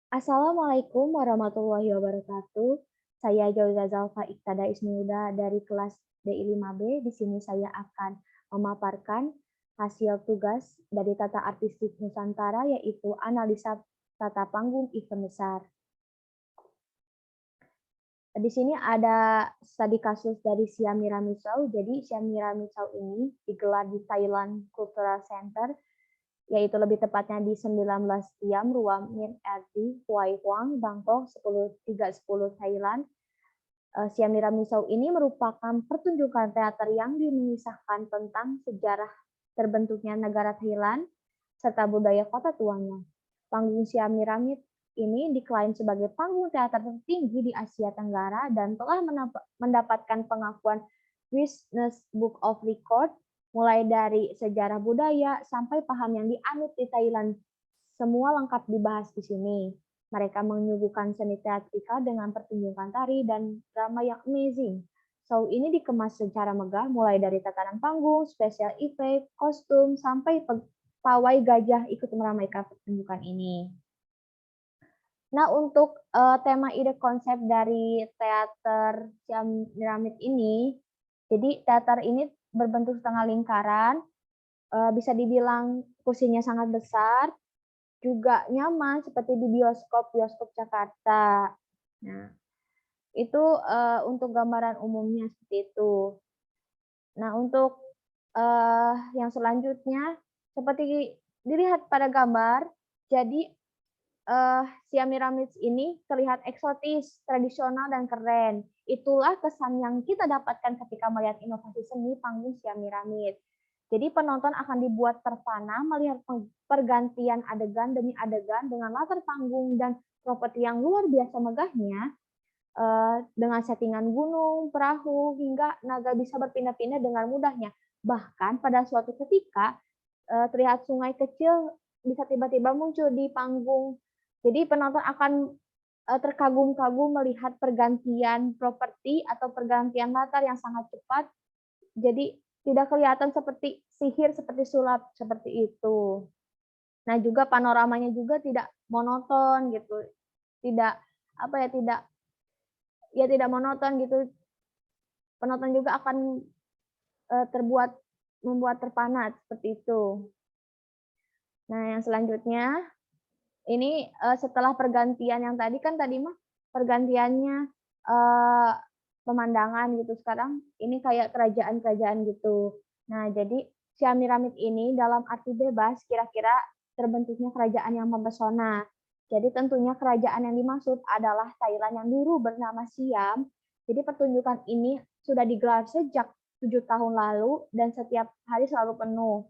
Assalamualaikum warahmatullahi wabarakatuh. Saya Jauza Zalfa Iktada Ismiuda dari kelas DI 5B. Di sini saya akan memaparkan hasil tugas dari Tata Artistik Nusantara, yaitu analisa tata panggung event besar. Di sini ada studi kasus dari Siam Miramisau. Jadi Siam Miramisau ini digelar di Thailand Cultural Center, yaitu lebih tepatnya di 19 Siam, Ruang Min RT, Huai Huang, Bangkok, 10.310 Thailand. Siam Miramisau ini merupakan pertunjukan teater yang mengisahkan tentang sejarah terbentuknya negara Thailand serta budaya kota tuanya. Panggung Siam Miramid ini diklaim sebagai panggung teater tertinggi di Asia Tenggara dan telah mendapatkan pengakuan Guinness Book of Record mulai dari sejarah budaya sampai paham yang dianut di Thailand. Semua lengkap dibahas di sini. Mereka menyuguhkan seni teatrikal dengan pertunjukan tari dan drama yang amazing. Show ini dikemas secara megah, mulai dari tatanan panggung, special effect, kostum, sampai pawai gajah ikut meramaikan pertunjukan ini. Nah, untuk tema ide konsep dari teater Siam Piramid ini, jadi teater ini berbentuk setengah lingkaran, bisa dibilang kursinya sangat besar, juga nyaman seperti di bioskop-bioskop Jakarta. Nah, itu untuk gambaran umumnya seperti itu. Nah, untuk yang selanjutnya seperti dilihat pada gambar, jadi Siam Miramids ini terlihat eksotis, tradisional, dan keren. Itulah kesan yang kita dapatkan ketika melihat inovasi seni panggung Siam Miramids. Jadi penonton akan dibuat terpana melihat pergantian adegan demi adegan dengan latar panggung dan properti yang luar biasa megahnya, dengan settingan gunung, perahu, hingga naga bisa berpindah-pindah dengan mudahnya. Bahkan pada suatu ketika terlihat sungai kecil bisa tiba-tiba muncul di panggung. Jadi penonton akan terkagum-kagum melihat pergantian properti atau pergantian latar yang sangat cepat. Jadi tidak kelihatan seperti sihir, seperti sulap, seperti itu. Nah, juga panoramanya juga tidak monoton gitu. Tidak apa ya, tidak monoton gitu. Penonton juga akan membuat terpana seperti itu. Nah, yang selanjutnya ini setelah pergantian yang tadi mah pergantiannya pemandangan gitu. Sekarang ini kayak kerajaan-kerajaan gitu. Nah, jadi Siam Piramid ini dalam arti bebas kira-kira terbentuknya kerajaan yang mempesona. Jadi tentunya kerajaan yang dimaksud adalah Thailand yang dulu bernama Siam. Jadi pertunjukan ini sudah digelar sejak 7 tahun lalu dan setiap hari selalu penuh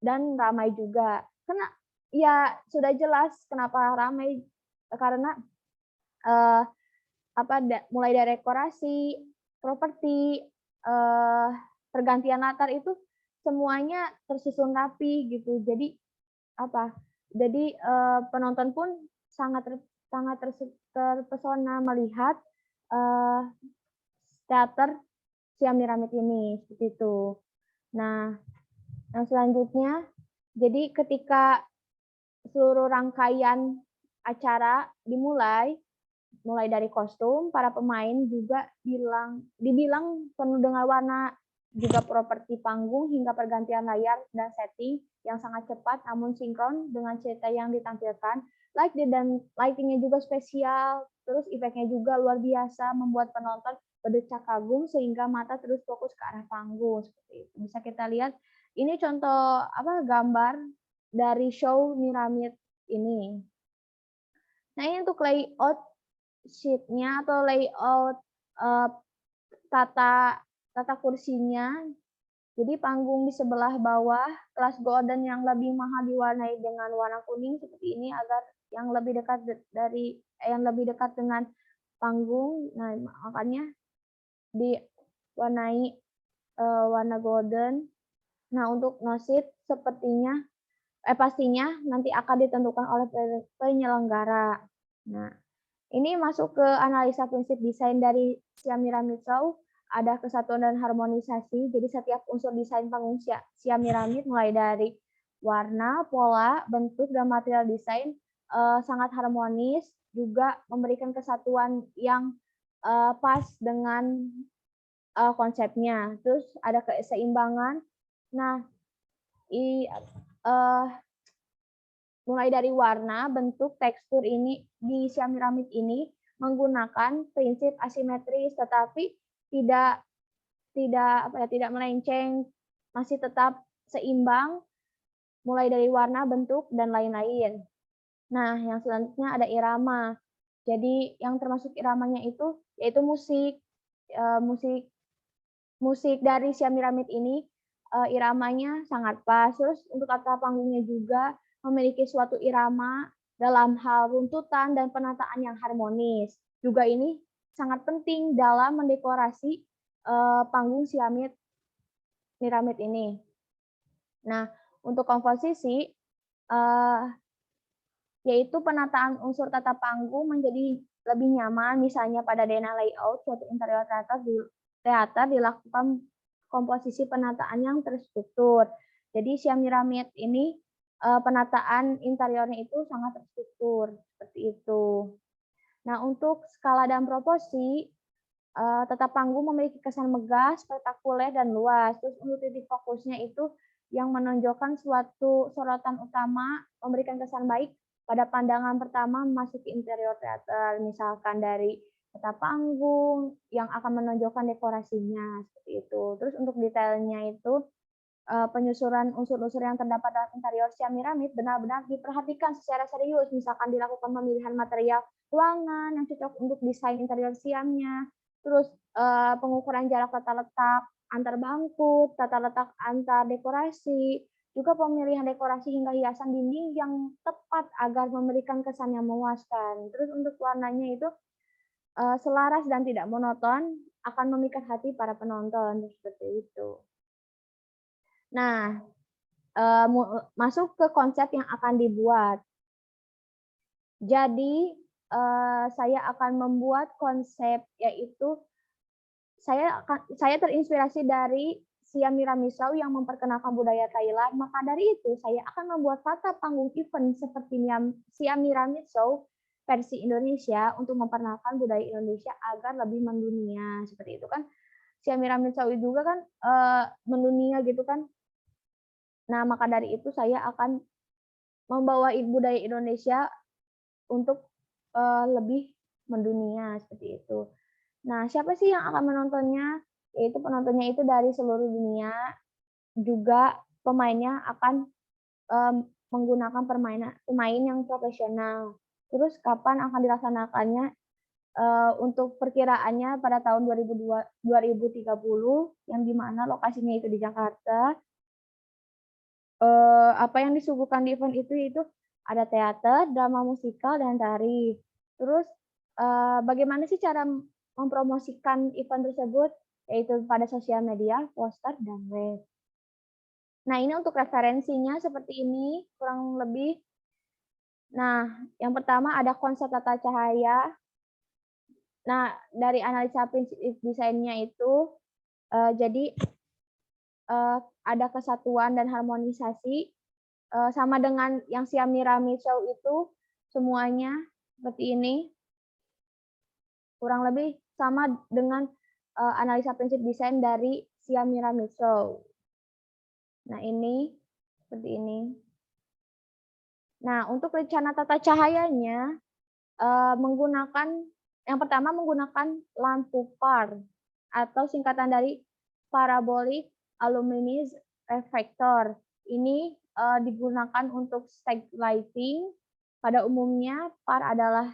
dan ramai juga. Karena ya sudah jelas kenapa ramai, karena uh, mulai dari dekorasi, properti, pergantian latar itu semuanya tersusun rapi gitu. Jadi apa? Jadi penonton pun sangat terpesona melihat uh, teater Siam Piramid ini seperti itu. Nah, yang selanjutnya, jadi ketika seluruh rangkaian acara dimulai, mulai dari kostum, para pemain juga dibilang penuh dengan warna, juga properti panggung hingga pergantian layar dan setting yang sangat cepat namun sinkron dengan cerita yang ditampilkan. Lightingnya juga spesial, terus efeknya juga luar biasa, membuat penonton berdecak kagum sehingga mata terus fokus ke arah panggung seperti itu. Bisa kita lihat ini contoh gambar dari show Miramid ini. Nah, ini untuk layout sheet-nya atau layout tata kursinya. Jadi panggung di sebelah bawah kelas golden yang lebih mahal diwarnai dengan warna kuning seperti ini agar yang lebih dekat dengan panggung. Nah, makanya diwarnai warna golden. Nah, untuk nosit pastinya nanti akan ditentukan oleh penyelenggara. Nah, ini masuk ke analisa prinsip desain dari Siam Piramid Show. Ada kesatuan dan harmonisasi. Jadi setiap unsur desain panggung Siam Piramid mulai dari warna, pola, bentuk, dan material desain sangat harmonis, juga memberikan kesatuan yang pas dengan konsepnya. Terus ada keseimbangan. Nah, mulai dari warna, bentuk, tekstur ini di siamiramid ini menggunakan prinsip asimetris, tetapi tidak tidak melenceng, masih tetap seimbang, mulai dari warna, bentuk, dan lain-lain. Nah, yang selanjutnya ada irama. Jadi yang termasuk iramanya itu yaitu musik. Musik musik dari siamiramid ini iramanya sangat pas. Terus untuk tata panggungnya juga memiliki suatu irama dalam hal runtutan dan penataan yang harmonis. Juga ini sangat penting dalam mendekorasi panggung siamiramid ini. Nah, untuk komposisi yaitu penataan unsur tata panggung menjadi lebih nyaman, misalnya pada denah layout suatu interior teater dilakukan komposisi penataan yang terstruktur. Jadi siamiramid ini penataan interiornya itu sangat terstruktur, seperti itu. Nah, untuk skala dan proporsi, tata panggung memiliki kesan megah, spektakuler, dan luas. Terus untuk titik fokusnya itu yang menonjolkan suatu sorotan utama, memberikan kesan baik pada pandangan pertama memasuki interior teater, misalkan dari tata panggung yang akan menonjolkan dekorasinya, seperti itu. Terus untuk detailnya itu, penyusuran unsur-unsur yang terdapat dalam interior siamiramid benar-benar diperhatikan secara serius, misalkan dilakukan pemilihan material ruangan yang cocok untuk desain interior siamnya, terus pengukuran jarak tata letak antar bangku, tata letak antar dekorasi, juga pemilihan dekorasi hingga hiasan dinding yang tepat agar memberikan kesan yang memuaskan. Terus untuk warnanya itu selaras dan tidak monoton, akan memikat hati para penonton, seperti itu. Nah, masuk ke konsep yang akan dibuat. Jadi, saya akan membuat konsep, yaitu saya terinspirasi dari Siamiramisau yang memperkenalkan budaya Thailand, maka dari itu saya akan membuat tata panggung event seperti Siamiramisau versi Indonesia untuk memperkenalkan budaya Indonesia agar lebih mendunia, seperti itu kan. Siamiramisau juga kan mendunia gitu kan. Nah, maka dari itu saya akan membawa budaya Indonesia untuk lebih mendunia, seperti itu. Nah, siapa sih yang akan menontonnya? Yaitu penontonnya itu dari seluruh dunia, juga pemainnya akan menggunakan pemain yang profesional. Terus kapan akan dilaksanakannya? Untuk perkiraannya pada tahun 2030, yang di mana lokasinya itu di Jakarta. Apa yang disuguhkan di event itu ada teater, drama musikal, dan tari. Terus bagaimana sih cara mempromosikan event tersebut? Yaitu pada sosial media, poster, dan web. Nah, ini untuk referensinya seperti ini, kurang lebih. Nah, yang pertama ada konsep tata cahaya. Nah, dari analisa prinsip desainnya itu, jadi ada kesatuan dan harmonisasi, sama dengan yang Siamiramisau itu, semuanya seperti ini. Kurang lebih sama dengan analisa prinsip desain dari Siamiramisau. Nah, ini seperti ini. Nah, untuk rencana tata cahayanya yang pertama menggunakan lampu PAR atau singkatan dari parabolic luminous reflector. Ini digunakan untuk stag lighting. Pada umumnya PAR adalah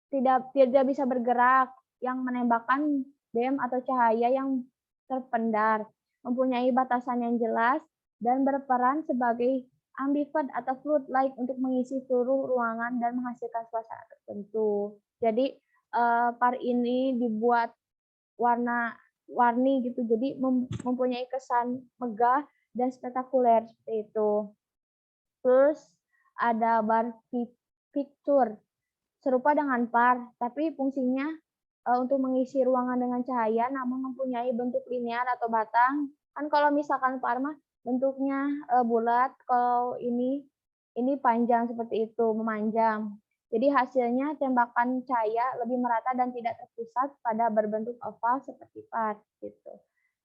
tidak bisa bergerak, yang menembakkan beam atau cahaya yang terpendar, mempunyai batasan yang jelas, dan berperan sebagai ambivert atau floodlight untuk mengisi seluruh ruangan dan menghasilkan suasana tertentu. Jadi PAR ini dibuat warni gitu, jadi mempunyai kesan megah dan spektakuler seperti itu. Terus ada bar picture. Serupa dengan PAR, tapi fungsinya untuk mengisi ruangan dengan cahaya namun mempunyai bentuk linear atau batang. Kan kalau misalkan PAR mah bentuknya bulat, kalau ini ini panjang seperti itu, memanjang. Jadi hasilnya tembakan cahaya lebih merata dan tidak terpusat pada berbentuk oval seperti part gitu.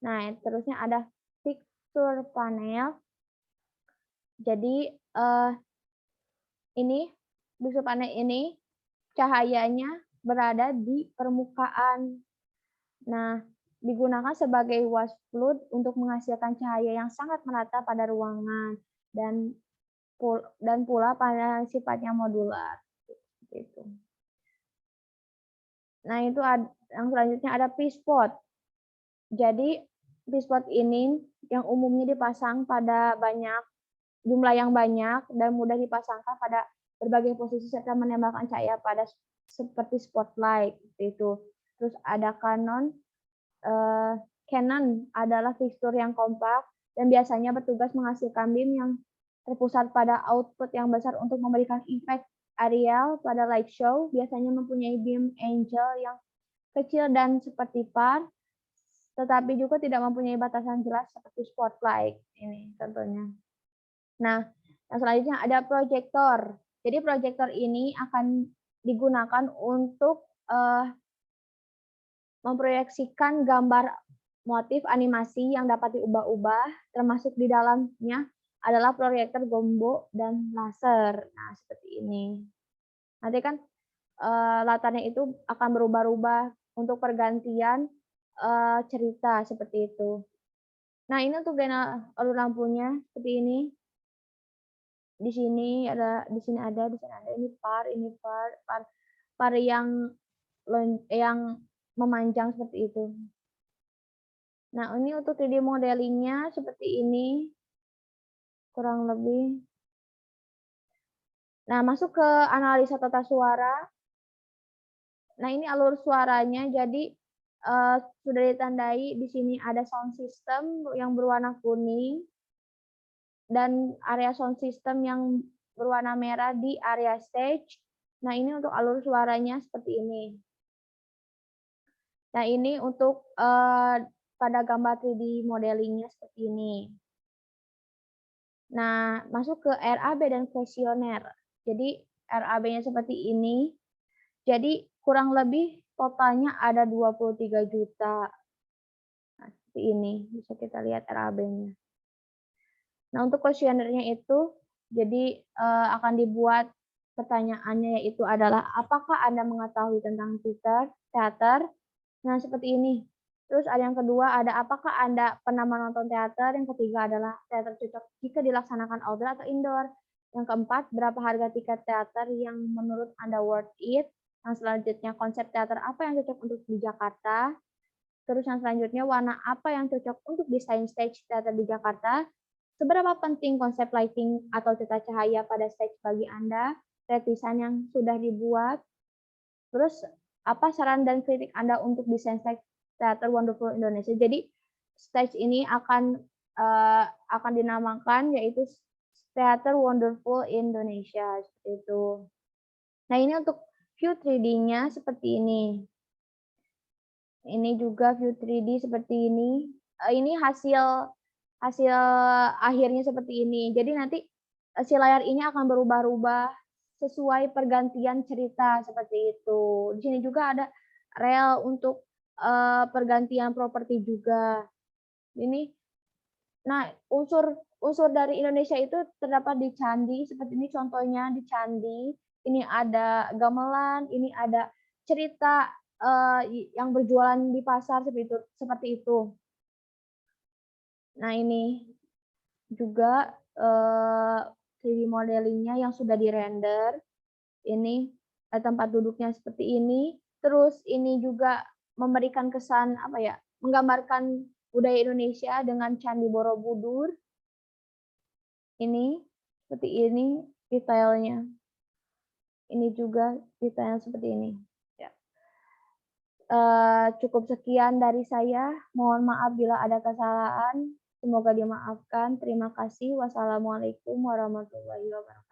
Nah, terusnya ada fixture panel. Jadi ini fixture panel ini cahayanya berada di permukaan. Nah, digunakan sebagai wash flood untuk menghasilkan cahaya yang sangat merata pada ruangan dan pula pada sifatnya modular itu. Nah, itu yang selanjutnya ada P-spot. Jadi P-spot ini yang umumnya dipasang pada jumlah yang banyak dan mudah dipasangkan pada berbagai posisi serta menembakkan cahaya pada seperti spotlight itu. Terus ada Canon adalah fikstur yang kompak dan biasanya bertugas menghasilkan beam yang terpusat pada output yang besar untuk memberikan efek aerial pada light show. Biasanya mempunyai beam angle yang kecil dan seperti par, tetapi juga tidak mempunyai batasan jelas seperti spotlight. Ini contohnya. Nah, yang selanjutnya ada proyektor. Jadi proyektor ini akan digunakan untuk memproyeksikan gambar motif animasi yang dapat diubah-ubah, termasuk di dalamnya adalah proyektor gombo dan laser. Nah, seperti ini. Nanti kan latarnya itu akan berubah-ubah untuk pergantian cerita seperti itu. Nah, ini untuk alur lampunya seperti ini. Di sini ada, di sini ada, ini par yang memanjang seperti itu. Nah, ini untuk 3D modelingnya seperti ini, kurang lebih. Nah, masuk ke analisa tata suara. Nah, ini alur suaranya, jadi sudah ditandai di sini ada sound system yang berwarna kuning, dan area sound system yang berwarna merah di area stage. Nah, ini untuk alur suaranya seperti ini. Nah, ini untuk pada gambar 3D modelingnya seperti ini. Nah, masuk ke RAB dan kuesioner. Jadi RAB-nya seperti ini. Jadi kurang lebih totalnya ada 23 juta. Nah, seperti ini. Bisa kita lihat RAB-nya. Nah, untuk kuesionernya itu jadi akan dibuat pertanyaannya, yaitu adalah apakah Anda mengetahui tentang teater? Nah, seperti ini. Terus ada yang kedua, ada apakah Anda pernah menonton teater? Yang ketiga adalah teater cocok jika dilaksanakan outdoor atau indoor. Yang keempat, berapa harga tiket teater yang menurut Anda worth it? Yang selanjutnya, konsep teater apa yang cocok untuk di Jakarta? Terus yang selanjutnya, warna apa yang cocok untuk desain stage teater di Jakarta? Seberapa penting konsep lighting atau tata cahaya pada stage bagi Anda? Desain yang sudah dibuat. Terus apa saran dan kritik Anda untuk desain stage Theater Wonderful Indonesia? Jadi stage ini akan dinamakan yaitu Theater Wonderful Indonesia seperti itu. Nah, ini untuk view 3D-nya seperti ini. Ini juga view 3D seperti ini. Ini hasil akhirnya seperti ini. Jadi nanti si layar ini akan berubah-ubah sesuai pergantian cerita seperti itu. Di sini juga ada rel untuk pergantian properti juga. Ini, nah unsur dari Indonesia itu terdapat di candi seperti ini, contohnya di candi. Ini ada gamelan, ini ada cerita yang berjualan di pasar seperti itu. Nah, ini juga 3D modelingnya yang sudah di-render. Ini tempat duduknya seperti ini. Terus ini juga memberikan kesan menggambarkan budaya Indonesia dengan Candi Borobudur. Ini seperti ini detailnya. Ini juga detailnya seperti ini. Ya. Cukup sekian dari saya. Mohon maaf bila ada kesalahan. Semoga dimaafkan. Terima kasih. Wassalamualaikum warahmatullahi wabarakatuh.